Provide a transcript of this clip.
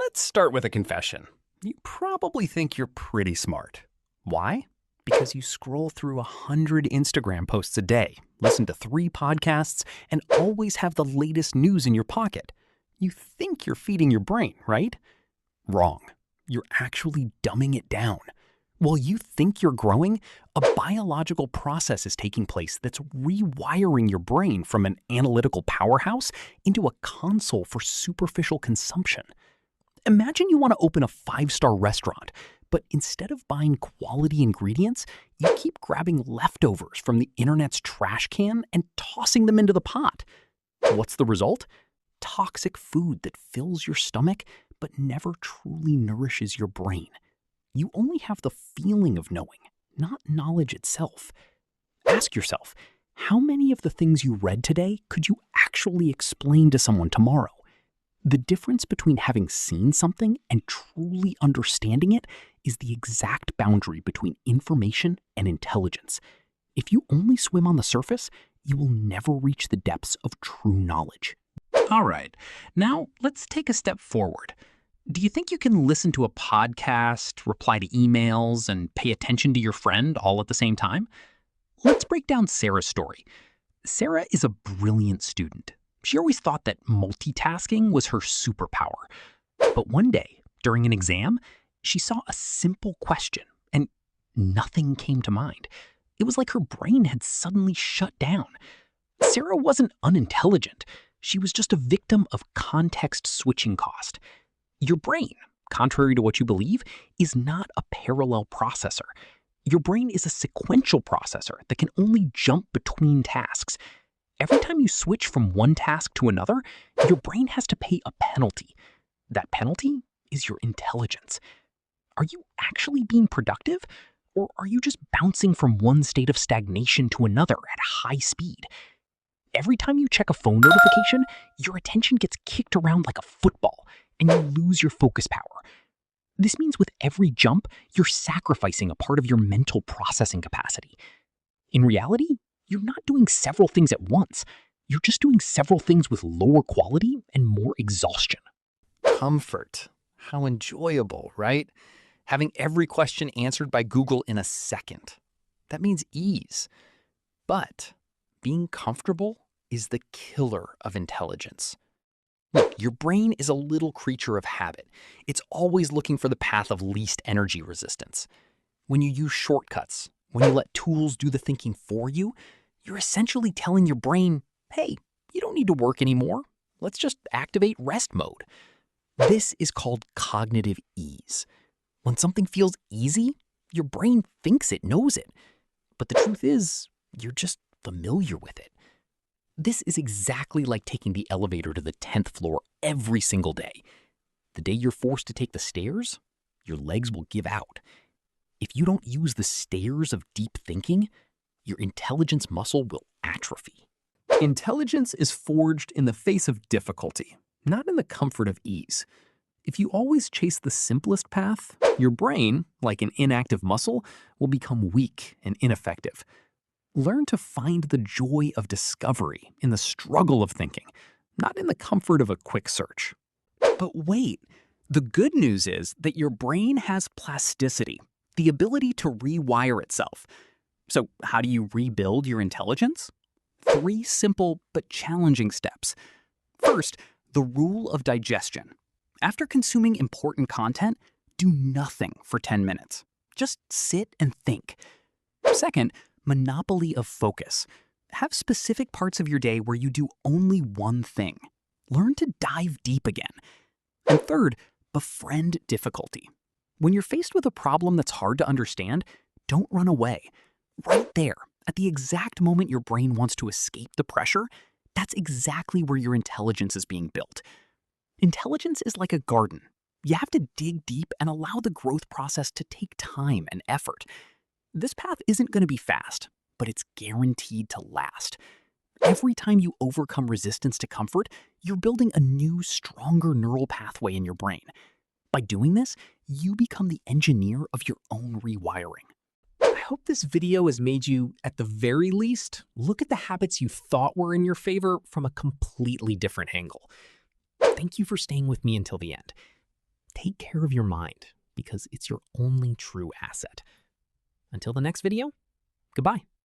Let's start with a confession. You probably think you're pretty smart. Why? Because you scroll through 100 Instagram posts a day, listen to 3 podcasts, and always have the latest news in your pocket. You think you're feeding your brain, right? Wrong. You're actually dumbing it down. While you think you're growing, a biological process is taking place that's rewiring your brain from an analytical powerhouse into a console for superficial consumption. Imagine you want to open a 5-star restaurant, but instead of buying quality ingredients, you keep grabbing leftovers from the internet's trash can and tossing them into the pot. What's the result? Toxic food that fills your stomach but never truly nourishes your brain. You only have the feeling of knowing, not knowledge itself. Ask yourself, how many of the things you read today could you actually explain to someone tomorrow? The difference between having seen something and truly understanding it is the exact boundary between information and intelligence. If you only swim on the surface, you will never reach the depths of true knowledge. All right, now let's take a step forward. Do you think you can listen to a podcast, reply to emails, and pay attention to your friend all at the same time? Let's break down Sarah's story. Sarah is a brilliant student. She always thought that multitasking was her superpower. But one day, during an exam, she saw a simple question, and nothing came to mind. It was like her brain had suddenly shut down. Sarah wasn't unintelligent. She was just a victim of context switching cost. Your brain, contrary to what you believe, is not a parallel processor. Your brain is a sequential processor that can only jump between tasks. Every time you switch from one task to another, your brain has to pay a penalty. That penalty is your intelligence. Are you actually being productive, or are you just bouncing from one state of stagnation to another at high speed? Every time you check a phone notification, your attention gets kicked around like a football, and you lose your focus power. This means with every jump, you're sacrificing a part of your mental processing capacity. In reality, you're not doing several things at once. You're just doing several things with lower quality and more exhaustion. Comfort. How enjoyable, right? Having every question answered by Google in a second. That means ease. But being comfortable is the killer of intelligence. Look, your brain is a little creature of habit. It's always looking for the path of least energy resistance. When you use shortcuts, when you let tools do the thinking for you, you're essentially telling your brain, hey, you don't need to work anymore. Let's just activate rest mode. This is called cognitive ease. When something feels easy, your brain thinks it knows it. But the truth is, you're just familiar with it. This is exactly like taking the elevator to the 10th floor every single day. The day you're forced to take the stairs, your legs will give out. If you don't use the stairs of deep thinking, your intelligence muscle will atrophy. Intelligence is forged in the face of difficulty, not in the comfort of ease. If you always chase the simplest path, your brain, like an inactive muscle, will become weak and ineffective. Learn to find the joy of discovery in the struggle of thinking, not in the comfort of a quick search. But wait, the good news is that your brain has plasticity, the ability to rewire itself. So how do you rebuild your intelligence? 3 simple but challenging steps. First, the rule of digestion. After consuming important content, do nothing for 10 minutes. Just sit and think. Second, monopoly of focus. Have specific parts of your day where you do only one thing. Learn to dive deep again. And third, befriend difficulty. When you're faced with a problem that's hard to understand, don't run away. Right there, at the exact moment your brain wants to escape the pressure, that's exactly where your intelligence is being built. Intelligence is like a garden. You have to dig deep and allow the growth process to take time and effort. This path isn't going to be fast, but it's guaranteed to last. Every time you overcome resistance to comfort, you're building a new, stronger neural pathway in your brain. By doing this, you become the engineer of your own rewiring. I hope this video has made you, at the very least, look at the habits you thought were in your favor from a completely different angle. Thank you for staying with me until the end. take care of your mind because it's your only true asset. Until the next video, goodbye.